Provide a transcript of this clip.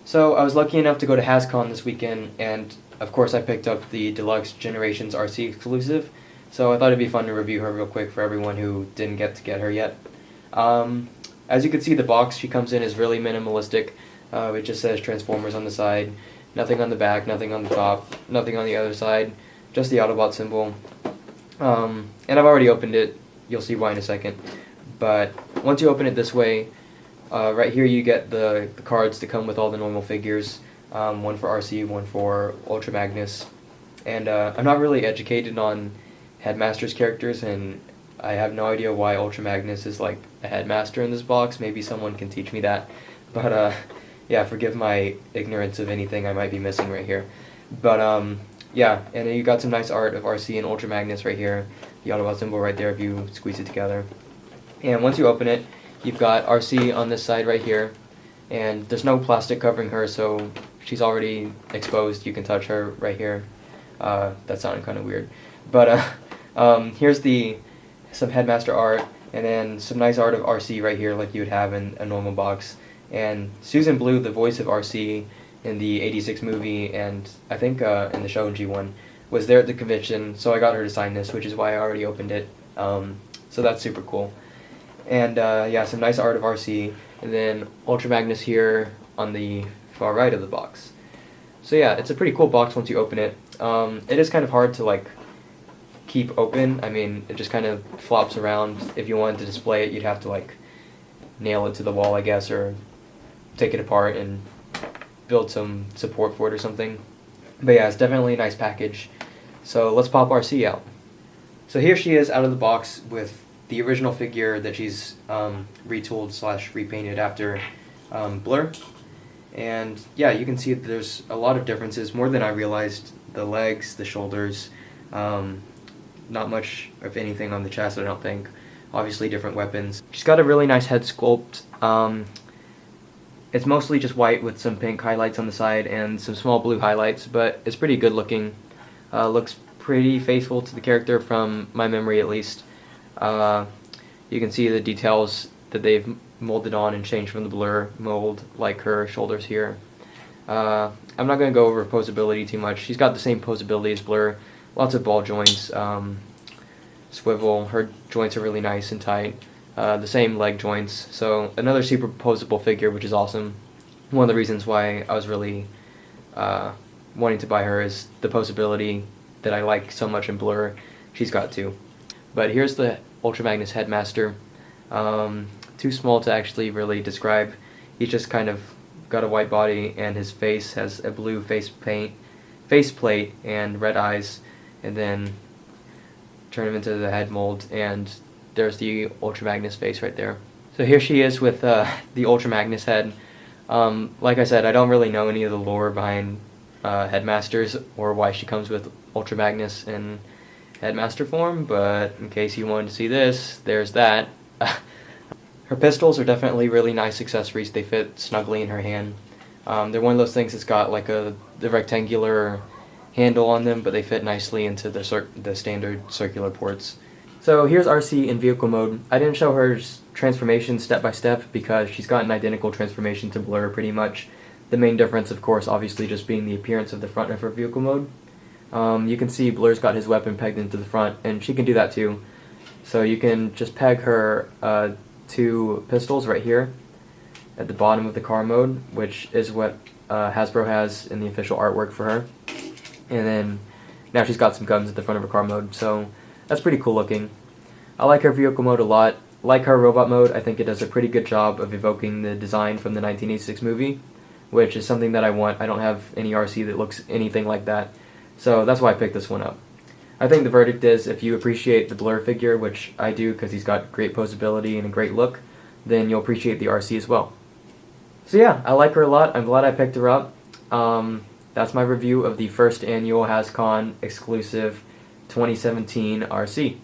So I was lucky enough to go to HasCon this weekend, and of course I picked up the Deluxe Generations Arcee exclusive, so I thought it'd be fun to review her real quick for everyone who didn't get to get her yet. As you can see, the box she comes in is really minimalistic. It just says Transformers on the side, nothing on the back, nothing on the top, nothing on the other side, just the Autobot symbol. And I've already opened it, you'll see why in a second. But once you open it this way, right here you get the cards to come with all the normal figures, one for Arcee, one for Ultra Magnus. And I'm not really educated on Headmaster's characters, and I have no idea why Ultra Magnus is like a Headmaster in this box. Maybe someone can teach me that. But yeah, forgive my ignorance of anything I might be missing right here. But yeah, and you got some nice art of Arcee and Ultra Magnus right here. The Autobot symbol right there if you squeeze it together. And once you open it, you've got Arcee on this side right here, and there's no plastic covering her, so she's already exposed. You can touch her right here. That sounded kind of weird. But here's some Headmaster art, and then some nice art of Arcee right here like you would have in a normal box. And Susan Blue, the voice of Arcee in the '86 movie, and I think in the show in G1, was there at the convention, so I got her to sign this, which is why I already opened it. So that's super cool. And yeah, some nice art of Arcee, and then Ultra Magnus here on the far right of the box. So yeah, it's a pretty cool box once you open it. It is kind of hard to like keep open. I mean, it just kind of flops around. If you wanted to display it, you'd have to like nail it to the wall, I guess, or take it apart and build some support for it or something. But yeah, it's definitely a nice package. So let's pop Arcee out. So here she is out of the box with the original figure that she's retooled / repainted after Blur. And yeah, you can see that there's a lot of differences, more than I realized. The legs, the shoulders, not much of anything on the chest, I don't think. Obviously different weapons. She's got a really nice head sculpt. It's mostly just white with some pink highlights on the side and some small blue highlights, but it's pretty good looking. Looks pretty faithful to the character from my memory at least. You can see the details that they've molded on and changed from the Blur mold, like her shoulders here. I'm not going to go over posability too much. She's got the same posability as Blur. Lots of ball joints, swivel. Her joints are really nice and tight. The same leg joints. So another super posable figure, which is awesome. One of the reasons why I was really wanting to buy her is the posability that I like so much in Blur. She's got too. But here's the Ultra Magnus Headmaster. Too small to actually really describe. He's just kind of got a white body, and his face has a blue faceplate and red eyes, and then turn him into the head mold, and there's the Ultra Magnus face right there. So here she is with the Ultra Magnus head. Like I said, I don't really know any of the lore behind Headmasters or why she comes with Ultra Magnus in Headmaster form, but in case you wanted to see this, there's that. Her pistols are definitely really nice accessories. They fit snugly in her hand. They're one of those things that's got like the rectangular handle on them, but they fit nicely into the standard circular ports. So here's Arcee in vehicle mode. I didn't show her transformation step by step because she's got an identical transformation to Blur pretty much. The main difference, of course, obviously just being the appearance of the front of her vehicle mode. You can see Blur's got his weapon pegged into the front, and she can do that too. So you can just peg her two pistols right here at the bottom of the car mode, which is what Hasbro has in the official artwork for her. And then now she's got some guns at the front of her car mode, so that's pretty cool looking. I like her vehicle mode a lot. Like her robot mode, I think it does a pretty good job of evoking the design from the 1986 movie, which is something that I want. I don't have any Arcee that looks anything like that, so that's why I picked this one up. I think the verdict is, if you appreciate the Blur figure, which I do because he's got great posability and a great look, then you'll appreciate the Arcee as well. So yeah, I like her a lot. I'm glad I picked her up. That's my review of the first annual HasCon exclusive 2017 Arcee.